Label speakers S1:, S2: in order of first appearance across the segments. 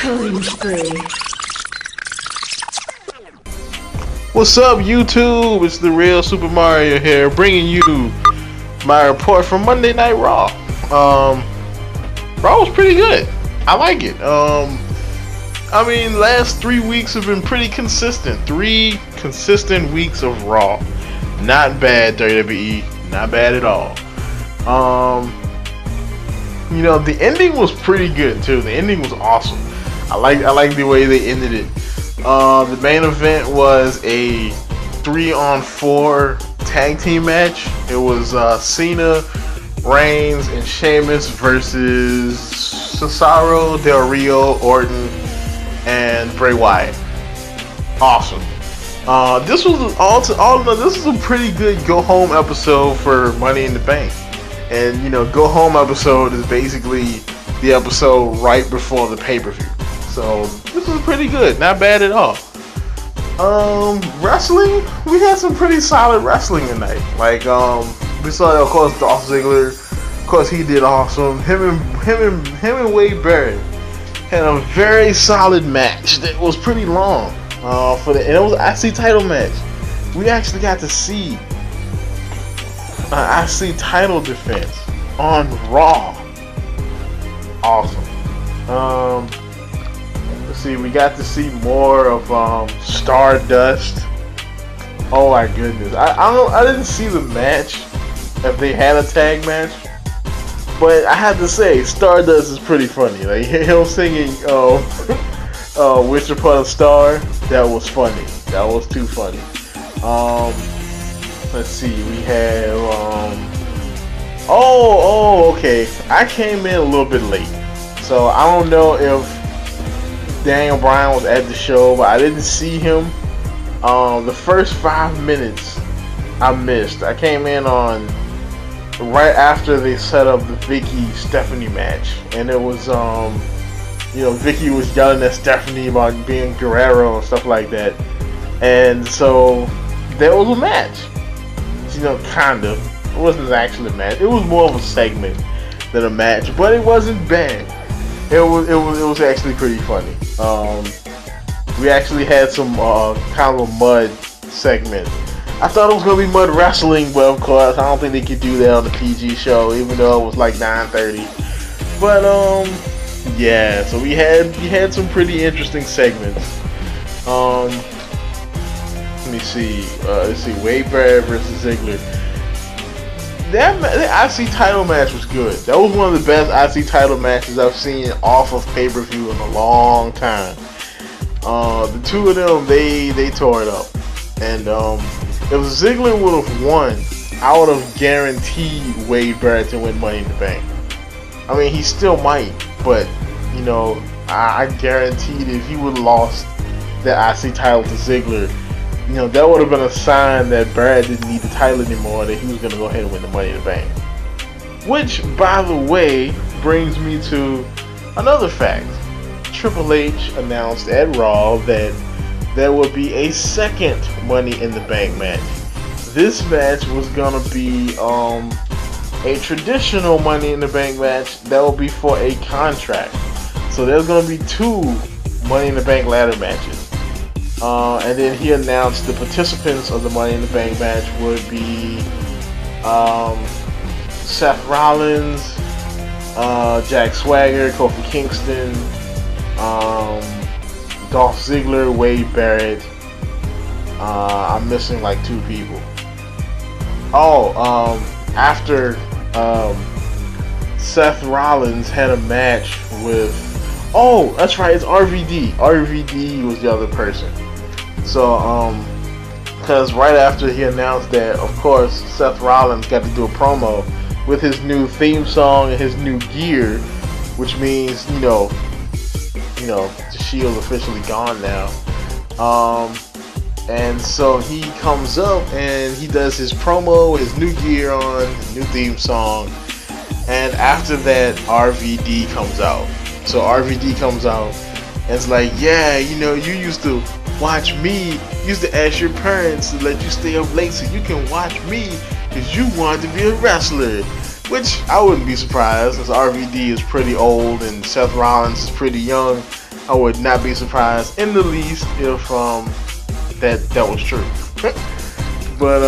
S1: Killing spree.
S2: What's up, YouTube? It's the real Super Mario here, bringing you my report from Monday Night Raw. Raw was pretty good. I like it. I mean, last 3 weeks have been pretty consistent. 3 consistent weeks of Raw. Not bad, WWE. Not bad at all. You know, the ending was pretty good too. The ending was awesome. I like the way they ended it. The main event was a 3-on-4 tag team match. It was Cena, Reigns, and Sheamus versus Cesaro, Del Rio, Orton, and Bray Wyatt. Awesome. This was all in all, this is a pretty good go home episode for Money in the Bank. And you know, go home episode is basically the episode right before the pay-per-view. So this is pretty good, not bad at all. Wrestling, we had some pretty solid wrestling tonight. Like we saw, of course, Dolph Ziggler. Of course, he did awesome. Him and Wade Barrett had a very solid match that was pretty long. And it was an IC title match. We actually got to see an IC title defense on Raw. Awesome. Let's see, we got to see more of Stardust. Oh my goodness. I didn't see the match if they had a tag match. But I have to say, Stardust is pretty funny. Like him singing Wish Upon a Star, that was funny. That was too funny. Let's see, we have okay. I came in a little bit late. So I don't know if Daniel Bryan was at the show, but I didn't see him. The first 5 minutes I missed. I came in on right after they set up the Vicky Stephanie match, and it was you know, Vicky was yelling at Stephanie about being Guerrero and stuff like that, and so there was a match. You know, kind of. It wasn't actually a match. It was more of a segment than a match, but it wasn't bad. It was actually pretty funny. We actually had some kind of a mud segment. I thought it was gonna be mud wrestling, but of course I don't think they could do that on the PG show, even though it was like 9:30. But yeah. So we had some pretty interesting segments. Let me see. Let's see. Wade Barrett versus Ziggler. That IC title match was good. That was one of the best IC title matches I've seen off of pay-per-view in a long time. The two of them, they tore it up. And if Ziggler would have won, I would have guaranteed Wade Barrett to win Money in the Bank. I mean, he still might, but you know, I guaranteed if he would have lost that IC title to Ziggler, you know, that would have been a sign that Barrett didn't need the title anymore, that he was going to go ahead and win the Money in the Bank. Which, by the way, brings me to another fact. Triple H announced at Raw that there would be a second Money in the Bank match. This match was going to be a traditional Money in the Bank match that will be for a contract. So there's going to be 2 Money in the Bank ladder matches. And then he announced the participants of the Money in the Bank match would be Seth Rollins, Jack Swagger, Kofi Kingston, Dolph Ziggler, Wade Barrett. I'm missing like 2 people. After Seth Rollins had a match with, that's right, it's RVD. RVD was the other person. So, because right after he announced that, of course, Seth Rollins got to do a promo with his new theme song and his new gear, which means, you know, the Shield's officially gone now. And so he comes up and he does his promo, his new gear on, new theme song, and after that, RVD comes out. So RVD comes out and it's like, yeah, you know, you used to watch me, used to ask your parents to let you stay up late so you can watch me because you wanted to be a wrestler. Which I wouldn't be surprised, as RVD is pretty old and Seth Rollins is pretty young. I would not be surprised in the least if that was true. But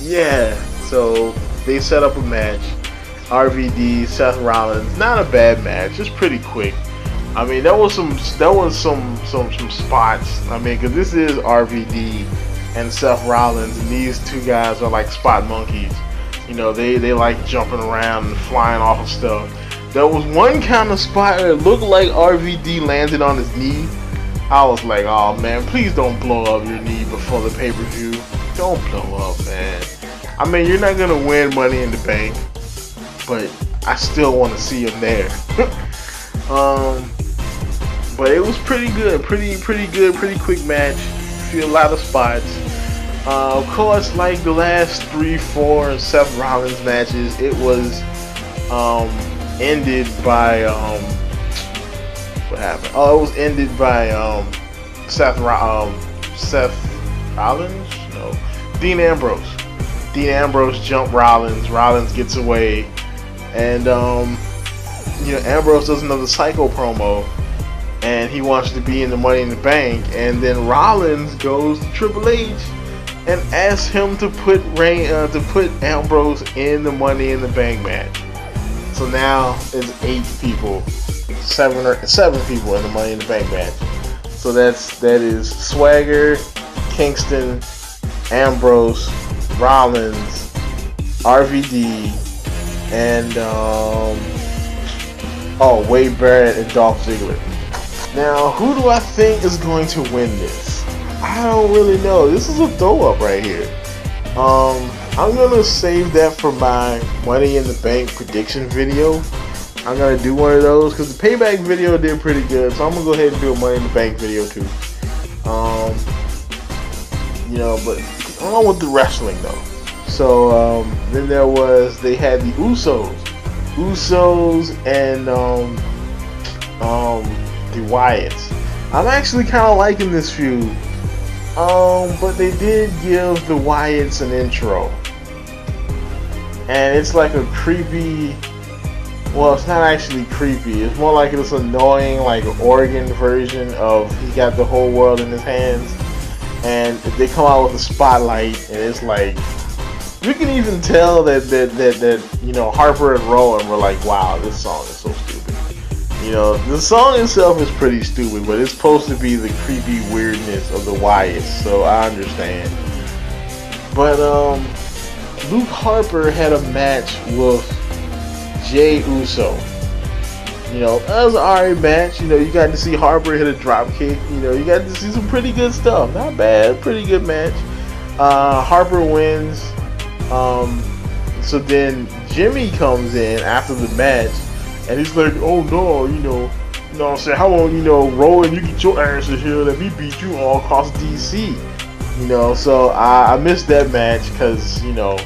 S2: yeah, so they set up a match. RVD, Seth Rollins, not a bad match, just pretty quick. I mean, there was some spots. I mean, because this is RVD and Seth Rollins, and these two guys are like spot monkeys. You know, they like jumping around and flying off of stuff. There was one kind of spot that looked like RVD landed on his knee. I was like, oh man, please don't blow up your knee before the pay-per-view. Don't blow up, man. I mean, you're not gonna win Money in the Bank, but I still want to see him there. But it was pretty good, pretty good, pretty quick match. See a lot of spots. Of course, like the last 3-4 Seth Rollins matches, it was ended by what happened? Oh, it was ended by Seth Rollins? No, Dean Ambrose. Dean Ambrose jumped Rollins. Rollins gets away, and you know, Ambrose does another Psycho promo, and he wants to be in the Money in the Bank, and then Rollins goes to Triple H and asks him to put Ambrose in the Money in the Bank match. So now it's 8 people, 7 people in the Money in the Bank match. So that is Swagger, Kingston, Ambrose, Rollins, RVD, and Wade Barrett and Dolph Ziggler. Now, who do I think is going to win this? I don't really know. This is a throw up right here. I'm gonna save that for my Money in the Bank prediction video. I'm gonna do one of those because the Payback video did pretty good, so I'm gonna go ahead and do a Money in the Bank video too. You know, but along with the wrestling though. So then they had the Usos and the Wyatts. I'm actually kind of liking this feud. But they did give the Wyatts an intro. And it's like a creepy, well, it's not actually creepy. It's more like this annoying, like Oregon version of he got the whole world in his hands. And they come out with a spotlight, and it's like, you can even tell that you know, Harper and Rowan were like, wow, this song is so stupid. You know, the song itself is pretty stupid, but it's supposed to be the creepy weirdness of the Wyatts, so I understand. But Luke Harper had a match with Jey Uso. You know, that was an alright match. You know, you got to see Harper hit a drop kick. You know, you got to see some pretty good stuff. Not bad, pretty good match. Harper wins. So then Jimmy comes in after the match. And he's like, oh no, you know what I'm saying? How long, you know, Rowan, you get your ass in here, let me beat you all across DC. You know, so I missed that match because, you know,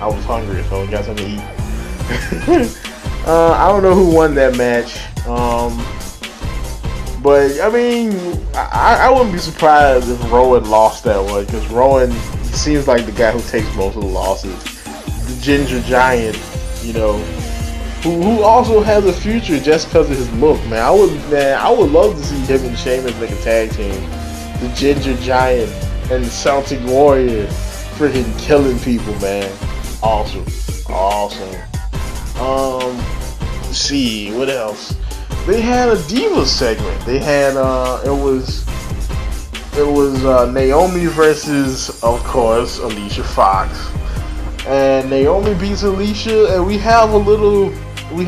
S2: I was hungry, so I got something to eat. I don't know who won that match. But, I mean, I wouldn't be surprised if Rowan lost that one, because Rowan seems like the guy who takes most of the losses. The Ginger Giant, you know, who also has a future just because of his look, man. I would love to see him and Sheamus make a tag team. The Ginger Giant and the Celtic Warrior, freaking killing people, man. Awesome. Let's see what else. They had a Divas segment. They had it was Naomi versus, of course, Alicia Fox. And Naomi beats Alicia, and we have a little what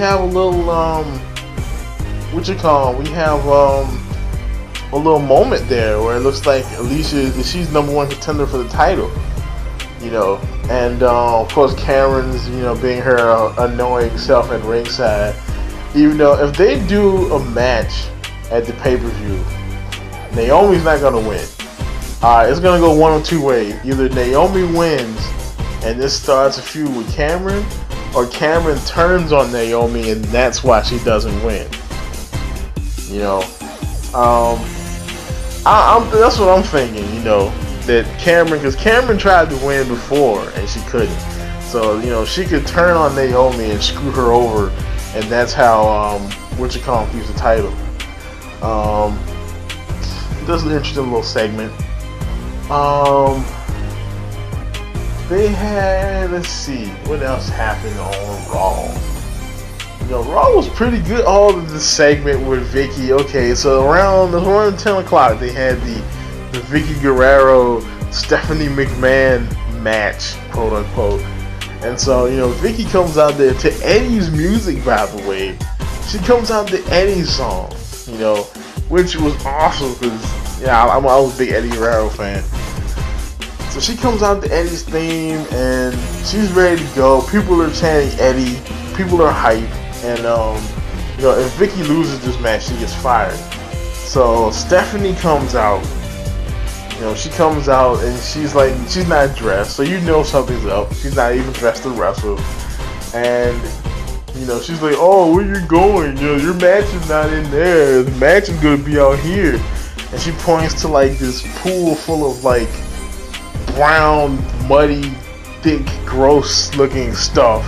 S2: you call it? We have a little moment there where it looks like Alicia, she's #1 contender for the title, you know, and of course Cameron's, you know, being her annoying self at ringside. Even though if they do a match at the pay-per-view, Naomi's not gonna win. It's gonna go one of two ways. Either Naomi wins and this starts a feud with Cameron, or Cameron turns on Naomi and that's why she doesn't win. You know, that's what I'm thinking. You know, that because Cameron tried to win before and she couldn't. So, you know, she could turn on Naomi and screw her over, and that's how keeps the title. Does an interesting little segment. They had, let's see, what else happened on Raw? You know, Raw was pretty good. All of the segment with Vicky. Okay, so around 10 o'clock, they had the Vicky Guerrero Stephanie McMahon match, quote unquote. And so, you know, Vicky comes out there to Eddie's music, by the way. She comes out to Eddie's song, you know, which was awesome because, yeah, I was a big Eddie Guerrero fan. So she comes out to Eddie's theme and she's ready to go. People are chanting Eddie. People are hyped. And, you know, if Vicky loses this match, she gets fired. So Stephanie comes out. You know, she comes out and she's like, she's not dressed. So you know something's up. She's not even dressed to wrestle. And, you know, she's like, oh, where you going? You know, your match is not in there. The match is going to be out here. And she points to, like, this pool full of, like, brown, muddy, thick, gross looking stuff.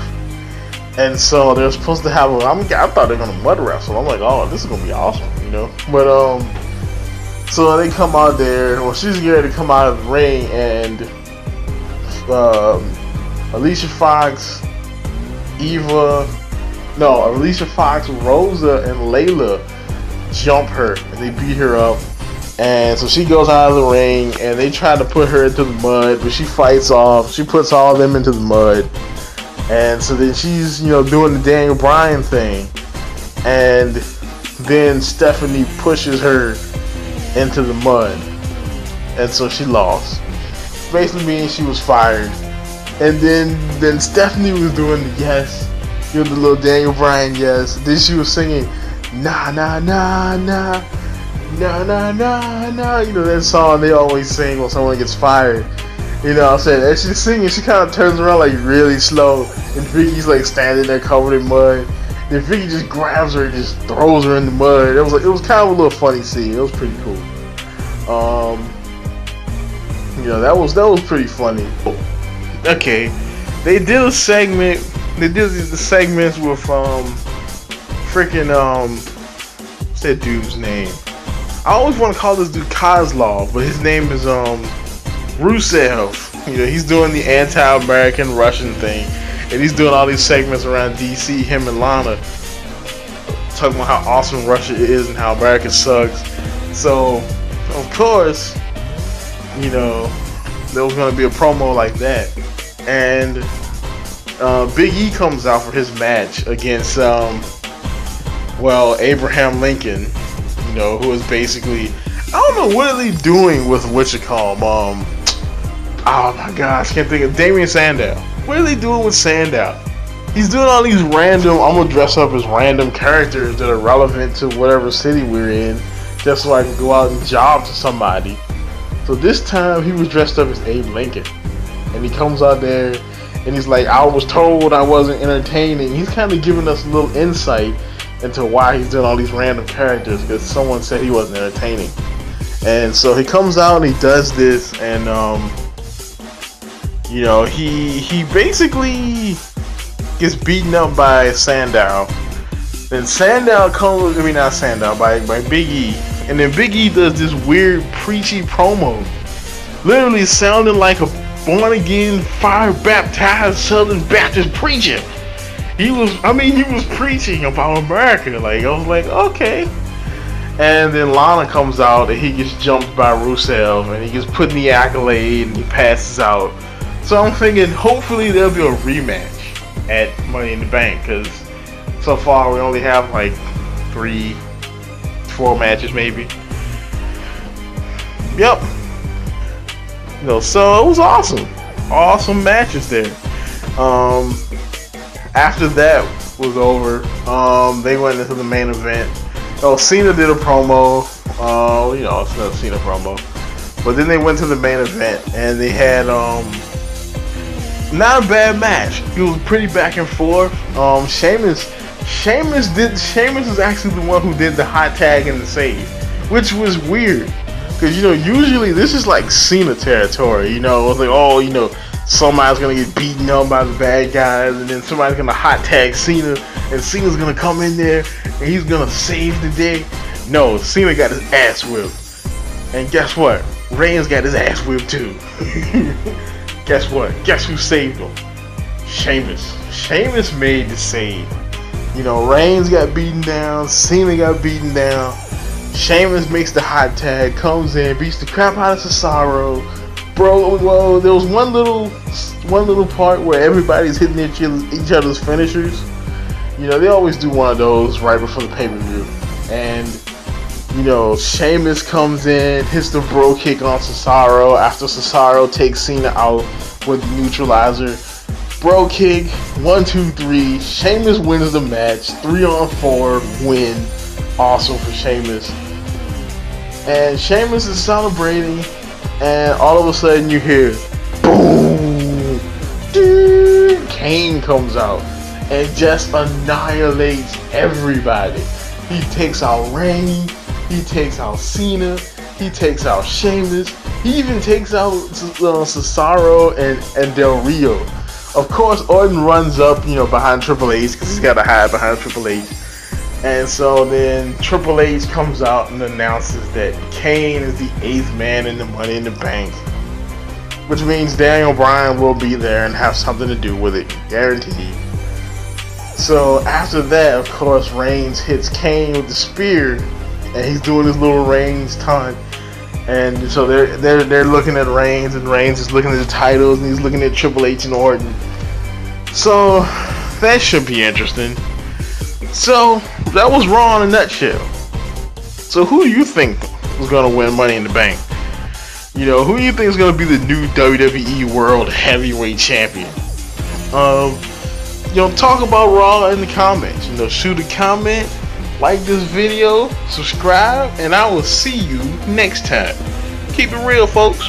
S2: And so they're supposed to have I thought they were gonna mud wrestle. I'm like, oh, this is gonna be awesome, you know. But so they come out there. Well, she's ready to come out of the ring, and Alicia Fox, Rosa, and Layla jump her and they beat her up. And so she goes out of the ring and they try to put her into the mud, but she fights off. She puts all of them into the mud. And so then she's, you know, doing the Daniel Bryan thing. And then Stephanie pushes her into the mud. And so she lost. Basically meaning she was fired. And then Stephanie was doing the yes. You know, the little Daniel Bryan yes. Then she was singing, nah, nah, nah, nah. Nah, nah, nah, nah. You know, that song they always sing when someone gets fired. You know what I'm saying? As she's singing, she kind of turns around like really slow. And Vicky's like standing there covered in mud. Then Vicky just grabs her and just throws her in the mud. It was kind of a little funny scene. It was pretty cool. You know, that was pretty funny. Okay. They did a segment. They did the segments with freaking what's that dude's name? I always want to call this dude Kozlov, but his name is Rusev. You know, he's doing the anti-American Russian thing, and he's doing all these segments around DC, him and Lana, talking about how awesome Russia is and how America sucks. So, of course, you know, there was going to be a promo like that. And Big E comes out for his match against, Abraham Lincoln, you know, who is basically, I don't know, what are they doing with oh my gosh, can't think of Damian Sandow. What are they doing with Sandow? He's doing all these random, I'm gonna dress up as random characters that are relevant to whatever city we're in, just so I can go out and job to somebody. So this time he was dressed up as Abe Lincoln. And he comes out there and he's like, I was told I wasn't entertaining. He's kind of giving us a little insight into why he's doing all these random characters, because someone said he wasn't entertaining. And so he comes out and he does this, and you know, he basically gets beaten up by Sandow. Then Sandow comes, by Big E. And then Big E does this weird preachy promo, literally sounding like a born-again, fire-baptized Southern Baptist preacher. He was preaching about America. Like, I was like, okay. And then Lana comes out and he gets jumped by Rusev and he gets put in the accolade and he passes out. So I'm thinking, hopefully there'll be a rematch at Money in the Bank, because so far we only have like 3-4 matches maybe. Yep. You know, so it was awesome matches there. After that was over, they went into the main event. Oh, Cena did a promo. You know, it's not a Cena promo. But then they went to the main event and they had not a bad match. It was pretty back and forth. Sheamus is actually the one who did the hot tag and the save, which was weird. Because, you know, usually this is like Cena territory, you know. It's like, oh, you know, somebody's going to get beaten up by the bad guys, and then somebody's going to hot tag Cena, and Cena's going to come in there, and he's going to save the day. No, Cena got his ass whipped. And guess what? Reigns got his ass whipped too. Guess what? Guess who saved him? Sheamus. Sheamus made the save. You know, Reigns got beaten down, Cena got beaten down. Sheamus makes the hot tag, comes in, beats the crap out of Cesaro. Bro, well, there was one little part where everybody's hitting each other's finishers. You know, they always do one of those right before the pay-per-view. And, you know, Sheamus comes in, hits the bro kick on Cesaro after Cesaro takes Cena out with the neutralizer. Bro kick, 1, 2, 3. Sheamus wins the match. 3-on-4 win. Awesome for Sheamus. And Sheamus is celebrating, and all of a sudden you hear boom. Dude, Kane comes out and just annihilates everybody. He takes out Reigns, he takes out Cena, he takes out Sheamus, he even takes out Cesaro and Del Rio. Of course, Orton runs up, you know, behind Triple H because he's got to hide behind Triple H. And so then Triple H comes out and announces that Kane is the 8th man in the Money in the Bank, which means Daniel Bryan will be there and have something to do with it, guaranteed. So after that, of course, Reigns hits Kane with the spear, and he's doing his little Reigns taunt. And so they're looking at Reigns, and Reigns is looking at the titles, and he's looking at Triple H and Orton. So that should be interesting. So that was Raw in a nutshell. So who do you think was gonna win Money in the Bank? You know, who do you think is gonna be the new WWE World Heavyweight Champion? You know, talk about Raw in the comments. You know, shoot a comment, like this video, subscribe, and I will see you next time. Keep it real, folks.